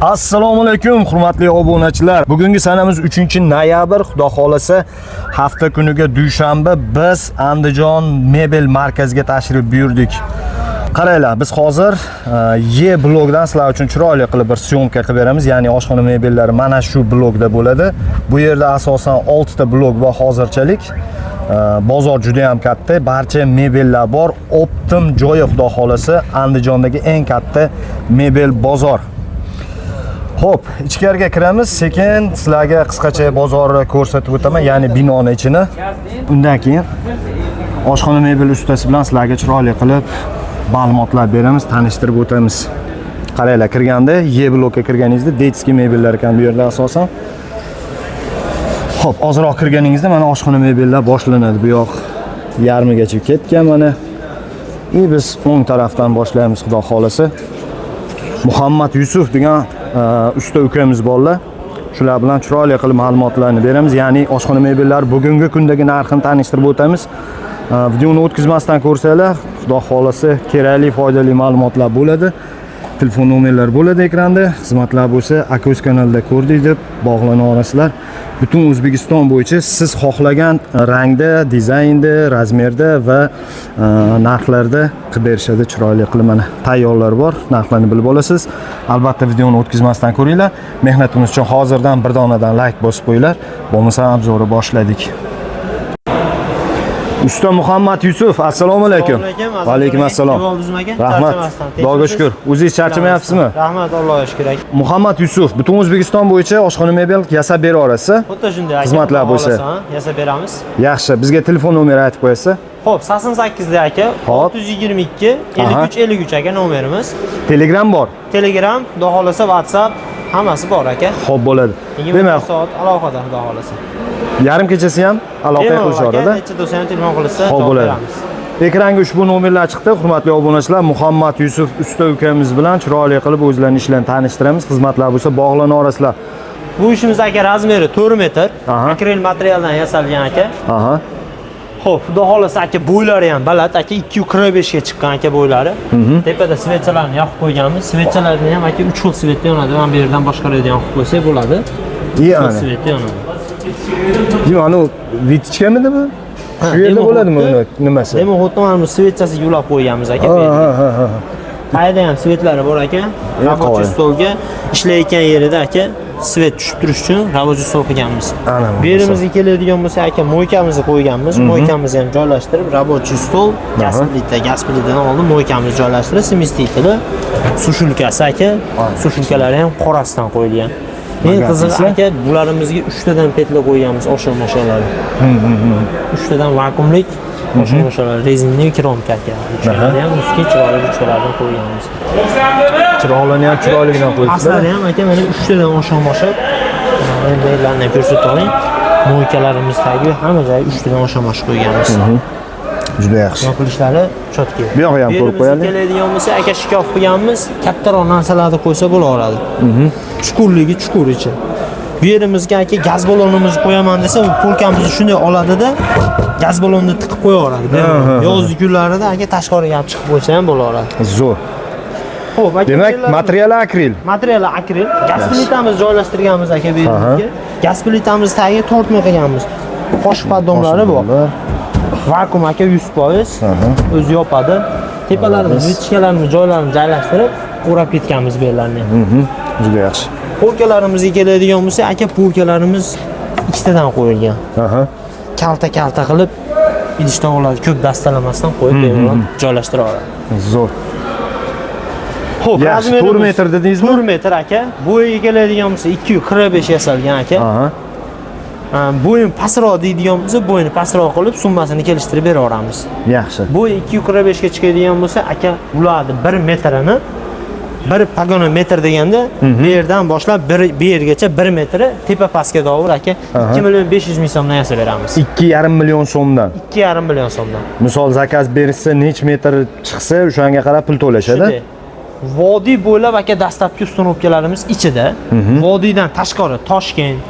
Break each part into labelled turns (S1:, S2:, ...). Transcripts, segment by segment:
S1: Assalomu alaykum hurmatli obunachilar. Bugungi sanamiz 3-noyabr, xudo xolasa hafta kuniga dushanba biz Andijon mebel markaziga tashrif buyurdik. Qaranglar, biz hozir Y blogdan sizlar uchun chiroyli qilib bir syomka qilib beramiz. Ya'ni oshxona mebellari mana shu blogda bo'ladi. Bu yerda asosan 6 ta blog va hozirchalik bozor juda ham katta, barcha mebellar bor. Optim joyi xudo xolasa Andijondagi eng katta mebel bozor. Xo'p, ichkariga kiramiz. Sekin sizlarga qisqacha bozorni ko'rsatib o'taman, ya'ni binoni ichini. Undan keyin oshxona mebel ustasi bilan sizlarga chiroyli qilib ma'lumotlar beramiz, tanishtirib o'tamiz. Qaranglar, kirganda Y blokka kirganingizda detskiy mebellar ekan bu yerda asosan. Xo'p, ozroq kirganingizda mana oshxona mebellar boshlanadi. Bu yoq yarmigacha ketgan mana. Biz o'ng tarafdan boshlaymiz xudo xolasa. Muhammad Yusuf degan usta ukamiz borlar. Shular bilan chiroyli qilib ma'lumotlarni beramiz. Ya'ni oshxona mebellari bugungi kundagi narxini tanishtirib o'tamiz. Videoni o'tkazmasdan ko'rsanglar, xudo xolasa kerakli, foydali ma'lumotlar bo'ladi. Telefon nomerlari bo'ladi ekranda. Xizmatlar bo'lsa, aka o'z kanalida ko'rdik deb bog'lana olasizlar. Butun O'zbekiston bo'yicha siz xohlagan rangda, dizaynda, razmerda va narxlarda qilib berishadi. Chiroyli qilib mana tayyorlar bor. Narxlarni bilib olasiz. Albatta videoni o'tkazmasdan ko'ringlar. Mehnatimiz uchun hozirdan bir donadan like bosib qo'yinglar. Bo'lmasa obzorni boshladik. Usta Muhammad Yusuf, assalomu alaykum.
S2: Va alaykum assalom.
S1: Rahmat. Xudoga shukr. O'zingiz charchamayapsizmi?
S2: Rahmat, Allohga shukr.
S1: Muhammad Yusuf, butun O'zbekiston bo'yicha oshxona mebel yasab bera olasiz.
S2: Xuddi shunday
S1: xizmatlar bo'lsa,
S2: yasab beramiz.
S1: Yaxshi, bizga telefon nomeri aytib qo'yasiz.
S2: Xo'p, 88 da aka, 622 53 53 aka nomerimiz.
S1: Telegram bor.
S2: Telegram, xudo xolasa WhatsApp hammasi bor aka.
S1: Xo'p, bo'ladi.
S2: Demak, soat alohida xudo xolasa.
S1: Yarim kechasi ham aloqa qilishadi.
S2: Necha do'stlar telefon qilsa,
S1: javob beramiz. Ekranga ushbu nomerlar chiqdi. Hurmatli obunachilar, Muhammad Yusuf usta ukamiz bilan chiroyli qilib o'zlarining ishlarini tanishtiramiz. Xizmatlar bo'lsa bog'lana olasizlar.
S2: Bu ishimiz aka razmeri 4 metr, akril materialdan yasalgan aka. Xo'p, xudo xolasa aka bo'ylari ham baland aka, 245 ga chiqqan aka bo'ylari. Tepada svetchalarni yoqib qo'yganmiz. Svetchalarni ham aka 3 xil svetda yonadi. Mana bu yerdan boshqaradigan qilib qo'ysak bo'ladi. Svetda yonadi.
S1: Anu vitichkamidi bu? Shu yerda bo'ladimi uni nimasi?
S2: Demak, xuddi mana bu svetchasiga ulab qo'yganmiz aka. Qayerda ham svetlari bor aka. Rабочий stolga ishlayotgan yerida aka svet tushib turish uchun rабочий stol qilganmiz. Bu yerimizga keladigan bo'lsa aka mo'ykamizni qo'yganmiz. Mo'ykamizni ham joylashtirib, rабочий stol, gaz plitadan oldin mo'ykamizni joylashtirib, smestitili, sushulkasi aka. Sushulkalari ham qorasidan qo'yilgan. Men qizig'i aka, bularimizga 3 tadan petla qo'yganmiz oshxona-moshxonalari. 3 tadan vakuumlik oshxona-moshxonalar, rezinli kromka aka. Ularni ham ustki chiroyli ruchkalardan qo'yganmiz.
S1: Chiroqlarni ham chiroyligidan qo'yibsizlar.
S2: Aslari ham aka mana 3 tadan oshxona-moshxona. Endi ularni ko'rsatib oling. Mo'ykalarimizdagi hamma joyi 3 tadan oshxona-moshxona qo'yganmiz.
S1: Juda yaxshi.
S2: Yopilishlari chotki.
S1: Bu yoqqa ham ko'rib qo'yaylik.
S2: Keladigan bo'lsa aka shikof qilganmiz, kattaroq narsalarni qo'ysa bo'laveradi. Chuqurligi chuqur ichi. Bu yerimizga aka gaz ballonimizni qo'yaman desa, u polkamizni shunday oladida gaz ballonni tiqib qo'yaveradi. Yozgi kunlarida aka tashqariga olib chiqib qo'ysa ham bo'laveradi.
S1: Zo'r.
S2: Xo'p, aka.
S1: Demak, materiali akril.
S2: Materiali akril. Gaz plitamizni joylashtirganmiz aka bu yerimizga. Gaz plitamizni tagiga tortma qilganmiz. Qoshiq padomlari bor. Vakuum aka 100%. O'zi yopadi. Tepalarni, vitichkalarni joylarini joylashtirib, o'rab ketganmiz bu yerlarni.
S1: Juda yaxshi.
S2: Polkalarimizga keladigan bo'lsa, aka polkalarimiz ikkitadan qo'yilgan. Kalta qilib idishdan oladi, ko'p dastalamasdan qo'yib bemalol joylashtira oladi.
S1: Zo'r.
S2: Xo'p,
S1: razmeri 4 metr dedingizmi?
S2: 4 metr aka. Bo'yiga keladigan bo'lsa 245 yasalgan aka. Bo'yin pastroq deydigan bo'lsa, bo'yini pastroq qilib, summasini kelishtirib beraveramiz.
S1: Yaxshi.
S2: Bo'yi 245 ga chiqadigan bo'lsa, aka ularni 1 metrini, bir pagona metr deganda, bu yerdan boshlab bir yergacha 1 metri tepa pastga davr aka 2.500.000 so'mdan yasab beramiz.
S1: 2,5 million so'mdan.
S2: 2,5 million so'mdan.
S1: Misol zakaz bersa, nech metr chiqsa, o'shanga qarab pul to'lashadi.
S2: Vodiy bo'ylab aka dastlabki ustunovkalarimiz ichida, vodiydan tashqari Toshkent,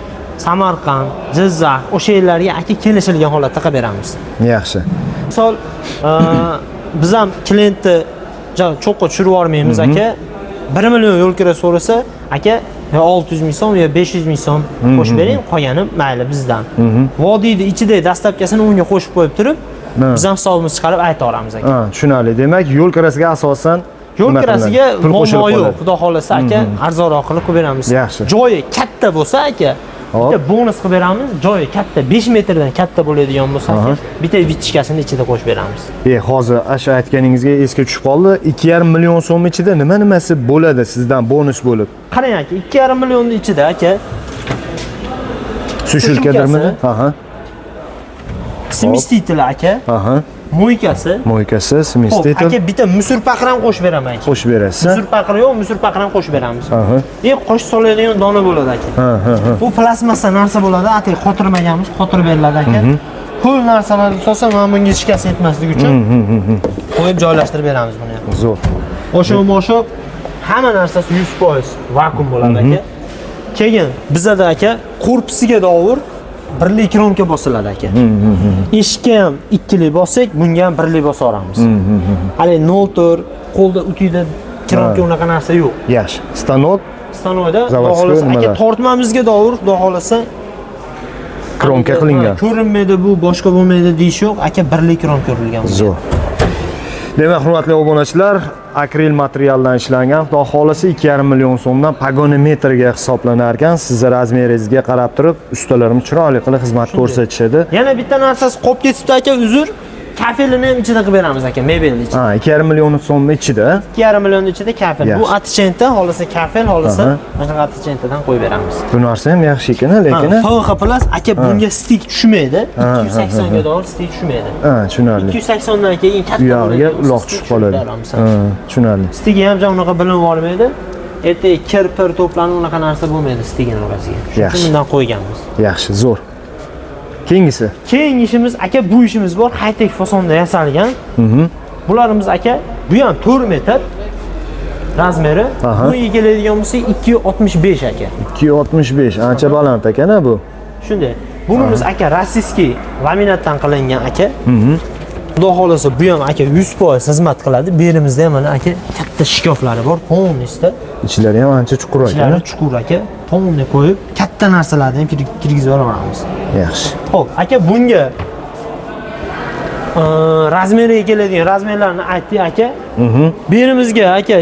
S2: Samarqand, Jizzax o'sha yerlarga aka kelishilgan holatda qilib beramiz.
S1: Yaxshi.
S2: Misol biz ham klientni cho'qqa tushirib yormaymiz aka. 1 million yo'l kira so'rasa, aka yo 600 ming so'm yo 500 ming so'm qo'shib bering, qolgani mayli bizdan. Vodiyni ichida dastlabkasini unga qo'shib qo'yib turib, biz ham hisobimiz chiqarib ayta olamiz aka.
S1: Ha, tushunarli. Demak, yo'l kirasiga asosan
S2: yo'l kirasiga
S1: pul qo'shilib
S2: muammo yo'q.
S1: qoladi.
S2: Xudo xolasa aka, arzonroq qilib qo'yib beramiz.
S1: Yaxshi.
S2: Joyi katta bo'lsa aka, bitta bonus qilib beramiz. Joyi katta, 5 metrdan katta bo'ladigan bo'lsa aka, bitta vitishkasini ichida qo'shib beramiz.
S1: Hozir o'sha aytganingizga esga tushib qoldi. 2,5 million so'm ichida nimasi bo'ladi sizdan bonus bo'lib?
S2: Qarang aka, 2,5 millionning ichida aka
S1: Sushulkadirmi? Aha.
S2: Smestitel aka.
S1: Aha.
S2: Mo'ykasi,
S1: smestitel.
S2: aka bitta musur paqir ham qo'shib beraman aka.
S1: Qo'shib berasiz.
S2: Musur paqir yo'q, musur paqir ham qo'shib beramiz. Qo'shib soladigan dona bo'ladi aka. Bu plastmassa narsa bo'ladi, atay qotirmaganmiz, qotirib beriladi aka. Qo'l narsalarni solsa, mana bunga shikast yetmasligi uchun qo'yib joylashtirib beramiz buni.
S1: Zo'r.
S2: O'sha hamma narsasi 100% vakuum bo'ladi aka. Keyin bizada aka korpusiga dovur birlik kronka bosiladi aka. Eshikka ham ikkilik bossak, bunga ham birlik bosa olamiz. Hali 0 qo'lda utida kronka unaqa narsa yo'q.
S1: Yaxshi. Stanok.
S2: Stanokda xohlasa aka tortmamizga dovur, xudo xolasa
S1: kronka qilingan.
S2: Ko'rinmaydi bu, boshqa bo'lmaydi deyish yo'q. Aka birlik kronka urilgan.
S1: Zo'r. Demak, hurmatli obunachilar, akril materialdan ishlangan, xudo xolasa 2,5 million so'mdan pagonimetrga hisoblanar ekan. Sizning razmeringizga qarab turib, ustalarimiz chiroyli qilib xizmat ko'rsatishadi.
S2: Yana bitta narsasi qolib ketibdi aka, uzr. Kafelini ham ichida qilib beramiz aka, mebelni ichida.
S1: Ha, 2,5 million so'm ichida.
S2: 2,5 million ichida kafel. Bu atchenta, xohlasa kafel, xohlasa mana atchentadan qo'yib beramiz.
S1: Bu narsa ham yaxshi ekan, lekin
S2: PVH plus aka bunga stik tushmaydi. 280 ga dollar stik tushmaydi.
S1: Ha, tushunarli.
S2: 280 dan keyin katta
S1: uyog'iga uloq tushib qoladi. Ha, tushunarli.
S2: Stigi ham unaqa bilinib olmaydi. Ertaga kir-pir to'planib unaqa narsa bo'lmaydi stigini orasiga. Shuning uchun bundan qo'yganmiz.
S1: Yaxshi, zo'r. Keyingisi.
S2: Keyingi ishimiz aka, bu ishimiz bor, high-tech fasonda yasalgan. Bularimiz aka, bu ham 4 metr razmeri. Bu egallaydigan bo'lsa 265 aka. 265,
S1: ancha baland ekan-a bu.
S2: Shunday. Bunimiz aka rossiyskiy laminatdan qilingan aka. Xudo xolasa bu ham aka 100% xizmat qiladi. Bu yerimizda ham mana aka katta shkoflari bor, polnisda.
S1: Ichlari ham ancha chuqur ekan.
S2: Ichlari chuqur aka. Polni qo'yib, katta narsalarni ham kirgizib olamiz.
S1: Yaxshi.
S2: Xo'p, aka bunga razmeriga keladigan razmerlarni aytdik aka. Bu yerimizga aka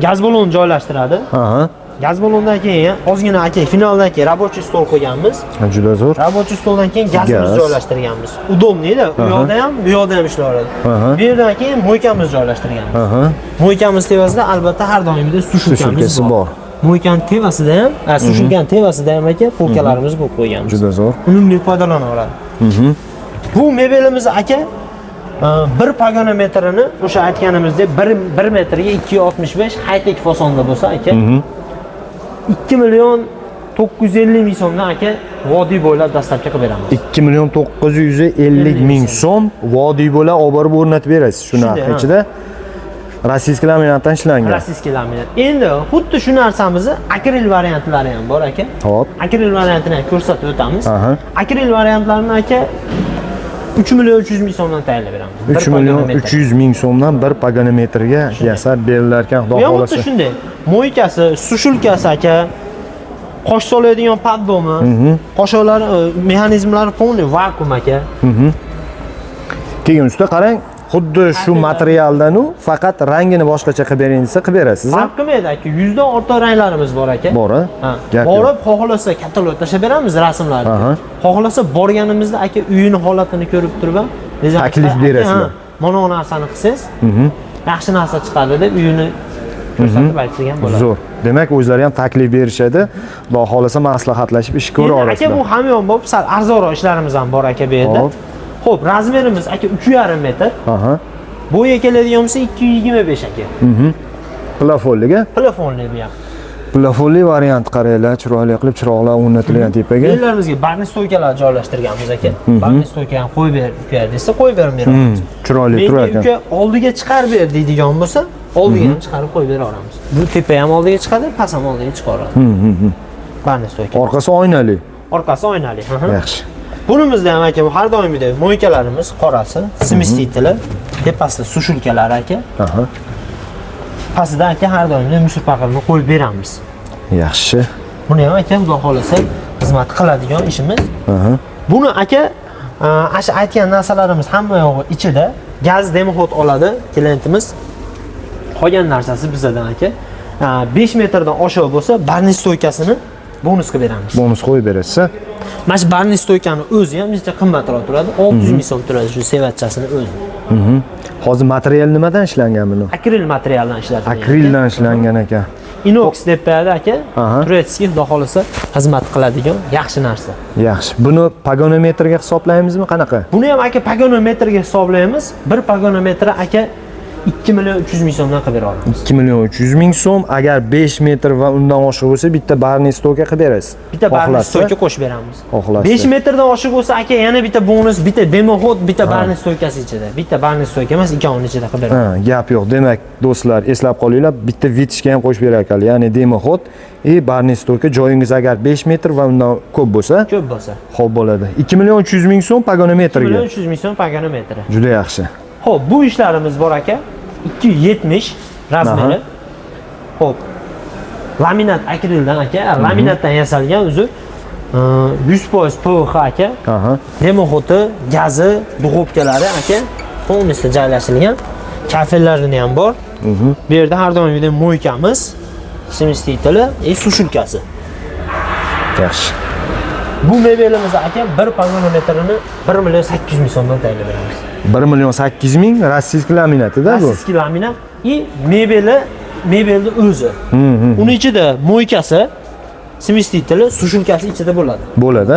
S2: gaz balon joylashtiradi. Gaz balondan keyin ozgina aka finaldan keyin рабочий stol qo'yganmiz.
S1: Juda zo'r.
S2: Рабочий stoldan keyin gazimizni joylashtirganmiz. Udobniyda, u yoqda ham, bu yoqda ham ishlayveradi. Bu yerdan keyin mo'ykamizni joylashtirganmiz. Mo'ykamiz tevasida albatta har doimgidek sushulkamiz bor. Mo'ykani tevasida ham, sushulkani tevasida ham aka polkalarimiz bo'lib qo'yganmiz.
S1: Juda zo'r.
S2: Unumli foydalanaveradi. Bu mebelimiz aka bir paganometrini o'sha aytganimizdek 1 metrga 265 high-tech fasonda bo'lsa aka 2 million 950 ming so'mdan aka vodiy bo'ylab dastlabki qilib beramiz.
S1: 2 million 950 ming so'm vodiy bo'ylab olib borib o'rnatib berasiz. Shuni ichida rossiyskiy laminatdan ishlangan.
S2: Rossiyskiy laminat. Endi xuddi shu narsamizni akril variantlari ham bor aka.
S1: Xo'p.
S2: Akril variantini ko'rsatib o'tamiz. Akril variantlarini aka 3 million 300 ming so'mdan tayyorlab beramiz.
S1: 3 million 300 ming so'mdan bir paganometrga yasab berilar ekan, xudo xolasa.
S2: Yo'q, shunday. Mo'ykasi, sushulkasi aka, qosh soladigan paddomi, qoshoqlar mexanizmlari polni vakuum aka. Keyin
S1: usta qarang, xuddi shu materialdan u faqat rangini boshqacha qilib bering desa qilib berasiz.
S2: Farq qilmaydi aka, 100 dan ortiq ranglarimiz bor aka.
S1: Bor-a?
S2: Borib xohlasa katalog tashlab beramiz rasmlarni. Xohlasa borganimizda aka uyini holatini ko'rib turib ham
S1: taklif berasizlar.
S2: Mana bu narsani qilsangiz, yaxshi narsa chiqadi deb uyini ko'rsatib aytgan bo'ladi.
S1: Zo'r. Demak, o'zlari ham taklif berishadi. Xudo xolasa maslahatlashib ish ko'ra olasizlar.
S2: Aka bu hamyon sal arzonroq ishlarimiz ham bor aka bu yerda. Xo'p, razmerimiz aka 3,5 metr. Bo'yi keladigan bo'lsa 225 aka. Plafonliga? Plafonli bu ham.
S1: Plafonli variant qaranglar, chiroyli qilib chiroqlar o'rnatilgan tepaga.
S2: Yerlarimizga barnistoykalar joylashtirganmiz aka. Barnistoyka ham qo'yib ber desa qo'yib beramiz.
S1: Chiroyli turar ekan.
S2: Menga oldiga chiqarib ber deydigan bo'lsa, oldiga ham chiqarib qo'yib bera olamiz. Bu tepa ham oldiga chiqadi, pas ham oldiga chiqaradi. Barnistoyka.
S1: Orqasi oynali.
S2: Orqasi oynali.
S1: Yaxshi.
S2: Bunimizda ham aka har doimgidek mo'ykalarimiz qorasi, smestitili, tepasida sushulkalar aka. pastida aka har doim musor paqirni qo'yib beramiz.
S1: Yaxshi.
S2: Buni ham aka xudo xolasa xizmat qiladigan ishimiz. Buni aka ash aytgan narsalarimiz hamma yo'g'i ichida gaz demoxod oladi klientimiz. Qolgan narsasi bizdan aka 5 metrdan oshiq bo'lsa barniz stoykasini bonus qilib beramiz.
S1: Bonus qo'yib berasiz.
S2: Mana shu barniz stoykani o'zi ham bizcha qimmatroq turadi. 600 ming so'm turadi shu sevatchasini o'zi.
S1: Hozir material nimadan ishlangan buni?
S2: Akril materialdan ishlatilgan.
S1: Akrildan ishlangan ekan.
S2: Inox deb qo'yadi aka. Turetskiy xudo xolasa xizmat qiladigan yaxshi narsa.
S1: Yaxshi. Buni pagonometrga hisoblaymizmi, qanaqa?
S2: Buni ham aka pagonometrga hisoblaymiz. Bir pagonometri aka 2 million 300 ming so'mdan qilib bera olamiz.
S1: 2 million 300 ming so'm. Agar 5 metr va undan oshiq bo'lsa, bitta barniz stoyka qilib berasiz.
S2: Bitta barniz stoyka qo'shib beramiz.
S1: Xohlasiz.
S2: 5 metrdan oshiq bo'lsa aka yana bitta bonus, bitta demoxod, bitta barniz stoykasi ichida. Bitta barniz stoyka emas, ikkovining ichida qilib beramiz.
S1: Gap yo'q. Demak, do'stlar, eslab qolinglar, bitta vitishga ham qo'shib berar ekan. Ya'ni demoxod barniz stoyka joyingiz agar 5 metr va undan ko'p bo'lsa, xo'p bo'ladi. 2 million 300 ming so'm pagonometrga.
S2: 2 million 300 ming so'm pagonometri.
S1: Juda yaxshi.
S2: Xo'p, bu ishlarimiz bor aka. 270 razmeri. Xo'p. Laminat akrildan aka, laminatdan yasalgan uzr. 100% PVH aka. Demoxodi, gazi, duxovkalari aka, полностью joylashtirilgan. Kafellarini ham bor. Bu yerda har doimgidek mo'ykamiz, simistitili, sushilkasi.
S1: Yaxshi.
S2: Bu mebelimiz aka bir pagonometrini 1 million 800 ming so'mdan tayyorlab beramiz.
S1: 1 million 800 ming rossiyskiy laminatida bu.
S2: Rossiyskiy laminat mebelni o'zi. Uning ichida mo'ykasi, simistitili, sushilkasi ichida bo'ladi.
S1: Bo'ladi,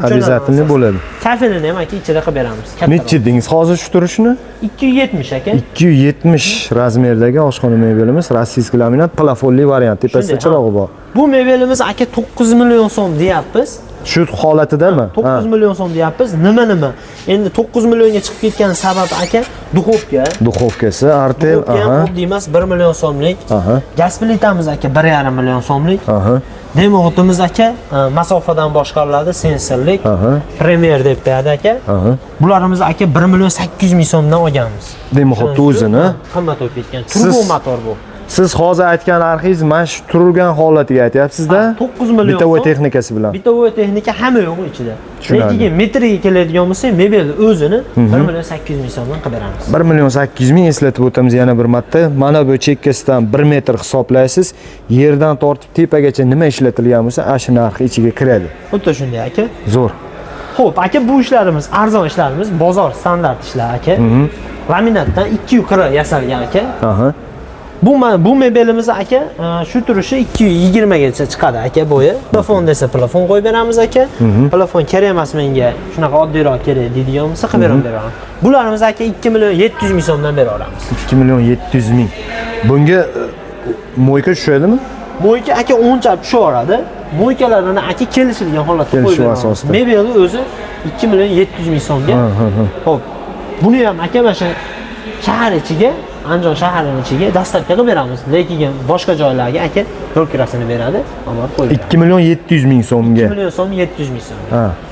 S1: обязательно bo'ladi.
S2: Kafelini ham aka ichida qilib beramiz.
S1: Necha dedingiz hozir shu turishini?
S2: 270 aka.
S1: 270 razmerdagi oshxona mebelimiz, rossiyskiy laminat, plafonli variant, tepasida chirog'i bor.
S2: Bu mebelimiz aka 9 million so'm deyapmiz.
S1: Shu holatidami?
S2: 9 million so'm deyapmiz. Nima? Endi 9 millionga chiqib ketgan sababi aka duxovka.
S1: Duxovkasi, artel,
S2: oddiy emas, 1 million so'mlik. Gaz plitamiz aka 1,5 million so'mlik. Demoxodimiz aka masofadan boshqariladi, sensorlik. Premier deb qo'yadi aka. Bularimiz aka 1 million 800 ming so'mdan olganmiz.
S1: Demoxodni o'zini
S2: qimmat bo'lib ketgan. Turbo motor bu.
S1: Siz hozir aytgan arxiz mana shu turgan holatiga aytyapsiz-da.
S2: 9 million.
S1: Bitovoy texnikasi bilan.
S2: Bitovoy texnika hamma yo'q ichida. Lekin metriga keladigan bo'lsa, mebelni o'zini 1 million 800 ming so'mdan qilib beramiz.
S1: 1 million 800 ming eslatib o'tamiz yana bir marta. Mana bu chekkasidan 1 metr hisoblaysiz. Yerdan tortib tepagacha nima ishlatilgan bo'lsa, ana narxi ichiga kiradi.
S2: Xuddi shunday aka.
S1: Zo'r.
S2: Xo'p, aka bu ishlarimiz arzon ishlarimiz, bozor standart ishlar aka. Laminatdan 240 yasalgan aka. Bu mebelimiz aka shu turishi 220 gacha chiqadi aka bo'yi. Plafon desa plafon qo'yib beramiz aka. Plafon kerak emas menga, shunaqa oddiyroq kerak deydigan bo'lsa qilib beraman. Bularimiz aka 2 million 700 ming so'mdan bera olamiz.
S1: 2 million 700 ming. Bunga mo'yka tushadimi?
S2: Mo'yka aka 10 chap tushaveradi. Mo'ykalarini aka kelishilgan holatda qo'yib beramiz. Mebelni o'zi 2 million 700 ming so'mga. Xo'p. Buni ham aka mana shu shahar ichiga, Andijon shaharining ichiga dastlabki qilib beramiz. Lekin boshqa joylarga aka yo'l kirasini beradi, olib qo'yadi.
S1: 2 million 700 ming so'mga.
S2: 2 million so'm 700 ming so'm.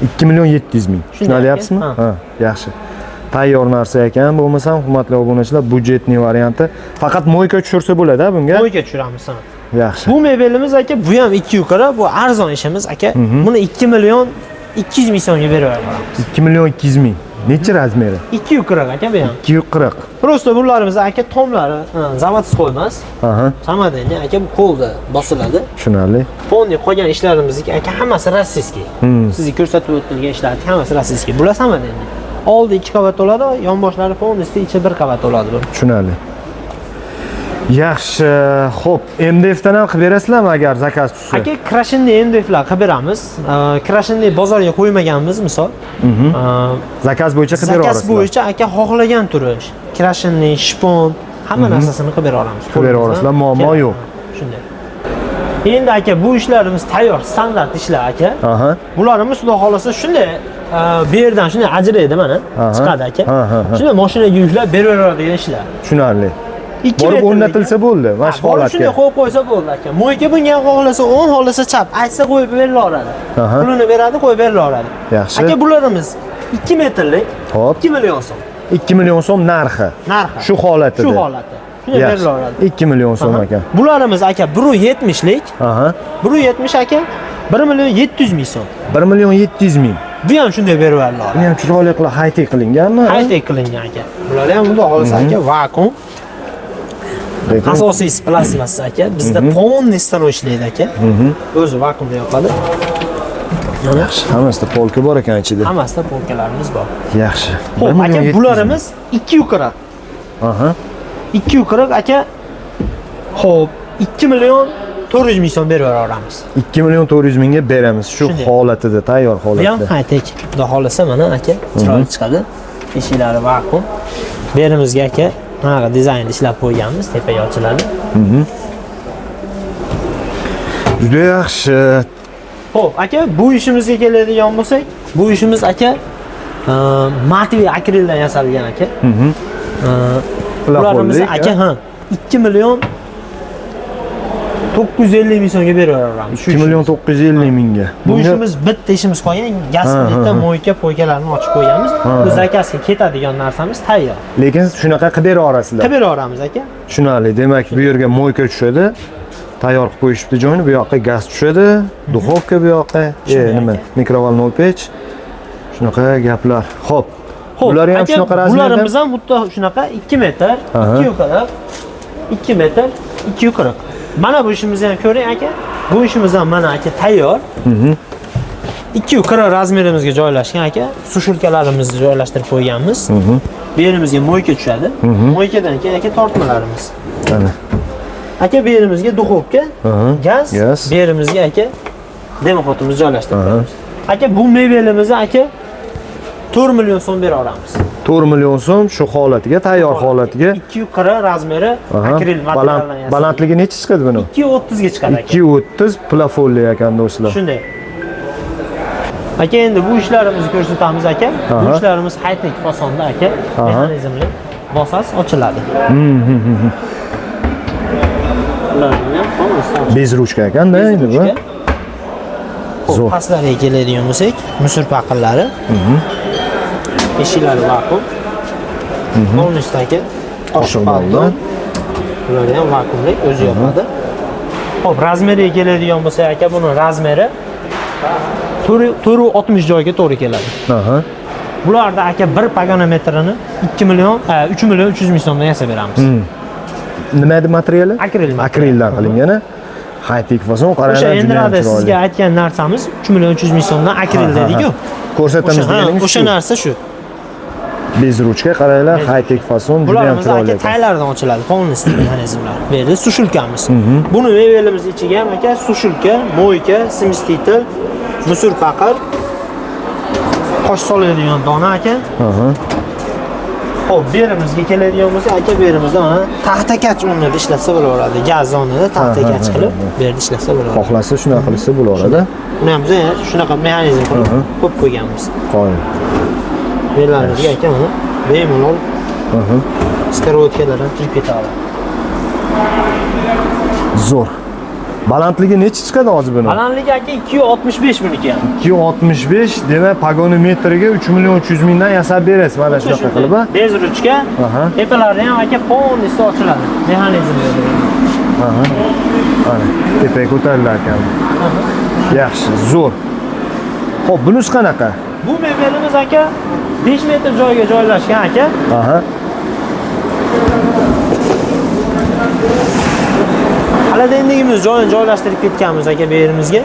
S1: 2 million 700 ming. Shuni deyapsizmi? Yaxshi. Tayyor narsa ekan, bo'lmasam hurmatli obunachilar, budjetli varianti. Faqat mo'yka tushirsa bo'ladi, bunga.
S2: Mo'yka tushiramiz.
S1: Yaxshi.
S2: Bu mebelimiz aka, bu ham 2 yuqori, bu arzon ishimiz aka. Buni 2 million 200 ming so'mga berib yuboramiz.
S1: 2 million 200 ming. Necha razmeri?
S2: 240 aka bu ham.
S1: 240.
S2: Prosta bularimiz aka tomlari zavodsiz qo'ymas. Samodenniy aka bu qo'lda bosiladi.
S1: Tushunarli.
S2: Fondiy qolgan ishlarimizga aka hammasi rossiyskiy. Sizga ko'rsatib o'tilgan ishlar hammasi rossiyskiy. Bular samodenniy. Oldi 2 qavat bo'ladi, yonboshlari fondiy, ichi 1 qavat bo'ladi bu.
S1: Tushunarli. Yaxshi. Xo'p, MDFdan ham qilib berasizlarmi agar zakaz tushsa?
S2: Aka, krashinli MDFlar qilib beramiz. Krashinli bozorga qo'ymaganmiz, misol.
S1: Zakaz bo'yicha qilib bera olasiz.
S2: Zakaz bo'yicha aka xohlagan turi, krashinli, shpon, hamma narsasini qilib bera olamiz.
S1: Qilib bera olasizlar, muammo yo'q.
S2: Shunday. Endi aka bu ishlarimiz tayyor, standart ishlar aka. Bularimiz xudo xolasa shunday bu yerdan shunday ajraydi mana, chiqadi aka. Shunday mashinaga yuklab beraveradigan ishlar.
S1: Tushunarli. Borib o'rnatilsa bo'ldi, mana shu holatga.
S2: Shunday qo'yib qo'ysa bo'ldi aka. Mo'yka bunga xohlasa o'ng, xohlasa chap, aytsa qo'yib berilaveradi. Pulini beradi, qo'yib berilaveradi.
S1: Yaxshi.
S2: Aka bularimiz 2 metrlik, 2 million so'm.
S1: 2 million so'm narxi.
S2: Narxi.
S1: Shu holatida.
S2: Shu holati. Shunday berilaveradi.
S1: 2 million so'm ekan.
S2: Bularimiz aka 1.70lik.
S1: Aha.
S2: 1.70 aka 1.700.000 so'm.
S1: 1 million 700 ming.
S2: Bu ham shunday beriladi.
S1: Bu ham chiroyli qilib high-tech qilinganmi?
S2: High-tech qilingan aka. Bular ham xudo xolisa aka vakuum. Asosiysi plastmassa aka. Bizda polniy stanoy ishlaydi aka. O'zi vakuumda yoqadi.
S1: Yaxshi. Hammasida polka bor ekan ichida.
S2: Hammasida polkalarimiz bor.
S1: Yaxshi.
S2: Xo'p, aka bularimiz 240.
S1: Aha.
S2: 240 aka. Xo'p, 2 million 400 ming so'm berib yuboramiz.
S1: 2 million 400 mingga beramiz. Shu holatida, tayyor
S2: Bu ham
S1: holatda.
S2: high-tech. Xudo xolasa mana aka, chiroyli chiqadi. Eshiklari vakuum. Berimizga aka mana dizaynni ishlab qo'yganmiz, tepaga ochiladi.
S1: Juda yaxshi.
S2: Xo'p, aka, bu ishimizga keladigan bo'lsak, bu ishimiz aka matviy akrildan yasalgan aka. Ularimiz aka 2 million 950 ming so'mga berib yuboramiz.
S1: 2 million 950 mingga.
S2: Bu ishimiz bitta ishimiz qolgan, gaz plita, moyka, poykalarni ochib qo'yganmiz. Bu zakasiga ketadigan narsamiz tayyor.
S1: Lekin shunaqa qilib bera olasizlar.
S2: Qilib beramiz aka.
S1: Tushunarli. Demak, bu yerga moyka tushadi. Tayyor qilib qo'yishibdi joyini. Bu yoqqa gaz tushadi, duxovka bu yoqqa, nima, mikrovolnov pech. Shunaqa gaplar. Xo'p. Bular ham shunaqa razmerda.
S2: Bularimiz ham xuddi shunaqa 2 metr, 240, 2 metr, 240. Mana bu ishimizni ham ko'ring aka. Bu ishimiz ham mana aka tayyor. 240 razmerimizga joylashgan aka. Sushulkalarimizni joylashtirib qo'yganmiz. Bu yerimizga moyka tushadi. Moykadan keyin aka tortmalarimiz.
S1: Mana.
S2: Aka bu yerimizga duxovka, gaz, bu yerimizga aka demoxotimizni joylashtirib qo'yamiz. Aka bu mebelimizni aka 4 million so'm bera olamiz.
S1: 4 million so'm shu holatiga, tayyor holatiga.
S2: 240 razmeri akril materialdan yasalgan.
S1: Balandligi necha chiqadi buni?
S2: 230 ga chiqadi aka.
S1: 230 plafonli ekan do'stlar.
S2: Shunday. Aka endi bu ishlarimizni ko'rsatamiz aka. Bu ishlarimiz high-tech fasonda aka. Mexanizmli bosasiz ochiladi.
S1: Bez ruchka ekanda endi bu.
S2: Zo'r. Pastlariga keladigan bo'lsak, musor paqillari. Eshiklari vakuum. Polnishdagi oshiq balkon. Bular ham vakuumli, o'zi yopadi. Xo'p, razmeriga keladigan bo'lsa aka, buni razmeri 460 joyga to'g'ri keladi. Bularda aka 1 paganometrini 3 million 300 ming so'mdan yasab beramiz.
S1: Nima edi materiali? Akrildan qilingan. High-tech fason qaranglar.
S2: O'sha endi sizga aytgan narsamiz 3 million 300 ming so'mdan akril dedik-ku.
S1: Ko'rsatamiz deganingiz.
S2: O'sha narsa shu.
S1: Bez ruchka qaranglar, high-tech fason juda ham chiroyli.
S2: Bularimiz aka taylardan ochiladi, polnisli mexanizmlar. Bu yerda sushulkamiz. Buni mebelimiz ichiga ham aka sushulka, moyka, smestitel, musor paqir, qosh soladigan dona aka. Xo'p, bu yerimizga keladigan bo'lsa, aka bu yerimizda mana taxtakach o'rnida ishlatsa bo'laveradi. Gaz o'rnida taxtakach qilib, bu yerda ishlatsa bo'laveradi.
S1: Xohlasa shunaqa qilsa bo'laveradi.
S2: Buni ham biz shunaqa mexanizm qilib qo'yib qo'yganmiz.
S1: Qo'ying.
S2: Belarimizga aka mana bemalol skarodkalardan kirib ketadi.
S1: Zo'r. Balandligi necha chiqadi hozir buni?
S2: Balandligi aka 265 buniki ham.
S1: 265, demak paganometriga 3 million 300 mingdan yasab berasiz mana shunaqa qilib.
S2: Bez ruchka. Tepalari ham aka polnisli ochiladi. Mexanizm dedi.
S1: Mana tepaga ko'tarilar ekan. Yaxshi, zo'r. Xo'p, bunisi qanaqa?
S2: Bu mebelimiz aka 5 metr joyga joylashgan aka. Xolodilnikimiz joyini joylashtirib ketganmiz aka bu yerimizga.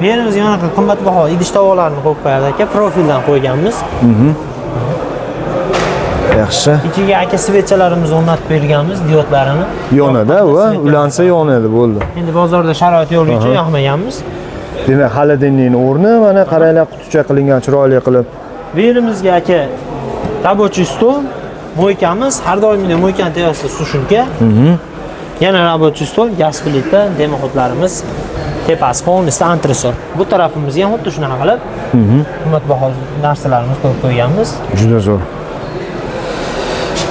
S2: Bu yerimizga mana qimmatbaho idish tovoqlarni qo'yib qo'yadi aka, profildan qo'yganmiz.
S1: Yaxshi.
S2: Ichiga aka svetchalarimizni o'rnatib berganmiz, diodlarini.
S1: Yonadi va ulansa yonadi, bo'ldi.
S2: Endi bozorda sharoit yo'q uchun yoqmaganmiz.
S1: Demak, xolodilnikning o'rni mana qaranglar, quticha qilingan chiroyli qilib.
S2: Bu yerimizga aka рабочий stol, moykamiz, har doimgidek moykani tepasida sushulka. Yana рабочий stol, gaz plita, demoxotlarimiz, tepasi polnisli antresol. Bu tarafimizga ham xuddi shunaqa qilib qimmatbaho narsalarimizni qo'yib qo'yganmiz.
S1: Juda zo'r.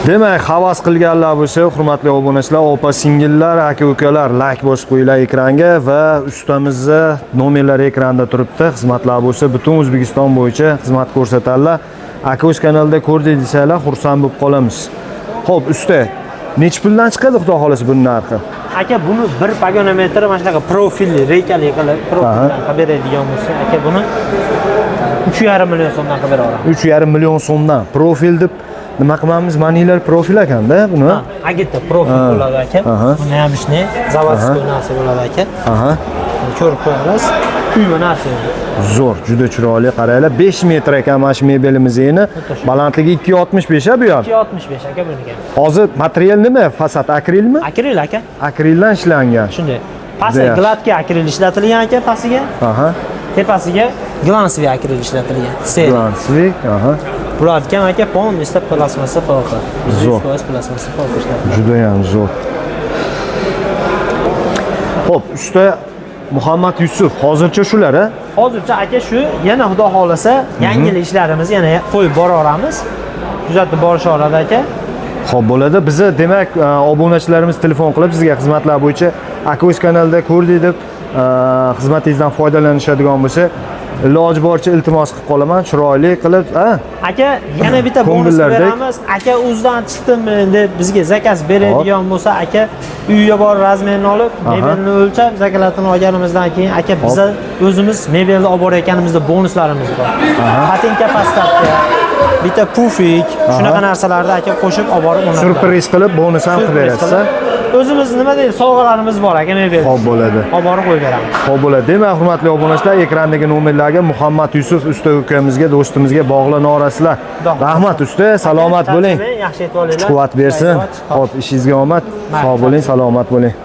S1: Demak, havas qilganlar bo'lsa, hurmatli obunachilar, opa-singillar, aka-ukalar, like bosib qo'yinglar ekranga va ustamizning nomerlari ekranda turibdi. Xizmatlar bo'lsa, butun O'zbekiston bo'yicha xizmat ko'rsatadilar. Aka o'z kanalida ko'rdik desanglar, xursand bo'lib qolamiz. Xo'p, usta, Necha puldan chiqadi xudo xolasa buning narxi?
S2: Aka buni bir pagonometr mana shunaqa profilli reykali qilib profildan qilib beradigan bo'lsa, aka buni 3,5 million so'mdan qilib beraman.
S1: 3,5 million so'mdan. Profil deb nima qilamiz? Manilar profil ekanda buni.
S2: Agitda profil bo'ladi aka. Buni ham ishni zavodskiy narsa bo'ladi aka. Ko'rib qo'yamiz. Uyma narsa.
S1: Zo'r, juda chiroyli. Qaranglar, 5 metr ekan mana shu mebelimizni. Balandligi 2.65 bu ham.
S2: 2.65 aka buniki.
S1: Hozir material nima? Fasad akrilmi?
S2: Akril aka.
S1: Akrildan ishlangan.
S2: Shunday. Pasti gladki akril ishlatilgan aka pastiga. Tepasiga glansli akril ishlatilgan.
S1: Glansli,
S2: Bularga aka polностью plastmassa polka.
S1: Zo'r.
S2: Plastmassa polka ishlatilgan.
S1: Juda ham zo'r. Xo'p, usta Muhammad Yusuf, hozircha shular a?
S2: Hozircha aka shu, yana xudo xolasa yangi ishlarimiz yana qo'yib boraveramiz. Kuzatib borishaveradi aka.
S1: Xo'p, bo'ladi. Bizni demak, obunachilarimiz telefon qilib sizga xizmatlar bo'yicha aka o'z kanalida ko'rdik deb xizmatingizdan foydalanishadigan bo'lsa, iloji boricha iltimos qilib qolaman, chiroyli qilib,
S2: aka yana bitta bonus beramiz. Aka o'zidan chiqdimmi deb bizga zakaz beradigan bo'lsa, aka uyga borib razmerini olib, mebelni o'lchab, zakazatini olganimizdan keyin aka biz o'zimiz mebelni olib borayotganimizda bonuslarimiz bor. Patinka pastatga, bitta pufik, shunaqa narsalarni aka qo'shib olib borib o'rnatamiz.
S1: Surpriz qilib bonus ham qilib berasiz.
S2: O'zimiz nima deydi, sovg'alarimiz bor aka mebel.
S1: Xo'p bo'ladi.
S2: Olib borib qo'yib beramiz.
S1: Xo'p bo'ladi. Demak, hurmatli obunachilar, ekrandagi nomerlarga Muhammad Yusuf usta ukamizga, do'stimizga bog'lana olasizlar. Rahmat usta, salomat bo'ling.
S2: Yaxshi aytib olinglar.
S1: Quvvat bersin. Xo'p, ishingizga omad. Sog' bo'ling, salomat bo'ling.